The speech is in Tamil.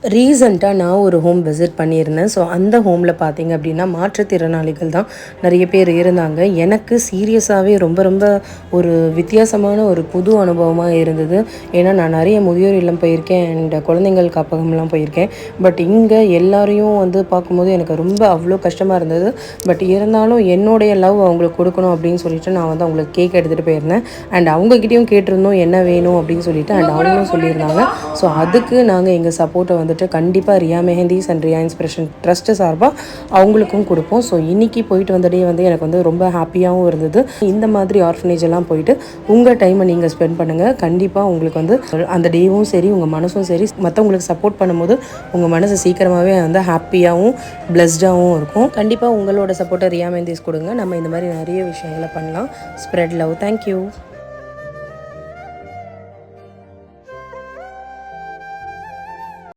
ரீசெண்டாக நான் ஒரு ஹோம் விசிட் பண்ணியிருந்தேன். ஸோ அந்த ஹோமில் பார்த்தீங்க அப்படின்னா மாற்றுத்திறனாளிகள் தான் நிறைய பேர் இருந்தாங்க. எனக்கு சீரியஸாகவே ரொம்ப ரொம்ப ஒரு வித்தியாசமான ஒரு புது அனுபவமாக இருந்தது. ஏன்னா நான் நிறைய முதியோர் இல்லம் போயிருக்கேன் அண்ட் குழந்தைங்கள் காப்பகம்லாம் போயிருக்கேன். பட் இங்கே எல்லாரையும் வந்து பார்க்கும்போது எனக்கு ரொம்ப அவ்வளோ கஷ்டமாக இருந்தது. பட் இருந்தாலும் என்னுடைய லவ் அவங்களுக்கு கொடுக்கணும் அப்படின்னு சொல்லிட்டு நான் வந்து அவங்களுக்கு கேக் எடுத்துகிட்டு போயிருந்தேன். அண்ட் அவங்கக்கிட்டேயும் கேட்டிருந்தோம் என்ன வேணும் அப்படின்னு சொல்லிட்டு அண்ட் அவங்களும் சொல்லியிருந்தாங்க. ஸோ அதுக்கு நாங்கள் எங்கள் சப்போர்ட்டை வந்துட்டு கண்டிப்பாக Riya Mehndis and Riya inspiration trust சார்பாக அவங்களுக்கும் கொடுப்போம். ஸோ இன்றைக்கி போயிட்டு வந்த டே வந்து எனக்கு வந்து ரொம்ப ஹாப்பியாகவும் இருந்தது. இந்த மாதிரி ஆர்ஃபனேஜ் எல்லாம் போயிட்டு உங்கள் டைமை நீங்கள் ஸ்பெண்ட் பண்ணுங்கள். கண்டிப்பாக உங்களுக்கு வந்து அந்த டேவும் சரி உங்கள் மனசும் சரி மற்றவங்களுக்கு சப்போர்ட் பண்ணும்போது உங்கள் மனசு சீக்கிரமாகவே வந்து ஹாப்பியாகவும் பிளஸ்டாகவும் இருக்கும். கண்டிப்பாக உங்களோட சப்போர்ட்டை ரியா மெஹந்திஸ் கொடுங்க. நம்ம இந்த மாதிரி நிறைய விஷயங்களை பண்ணலாம். Spread love. தேங்க்யூ.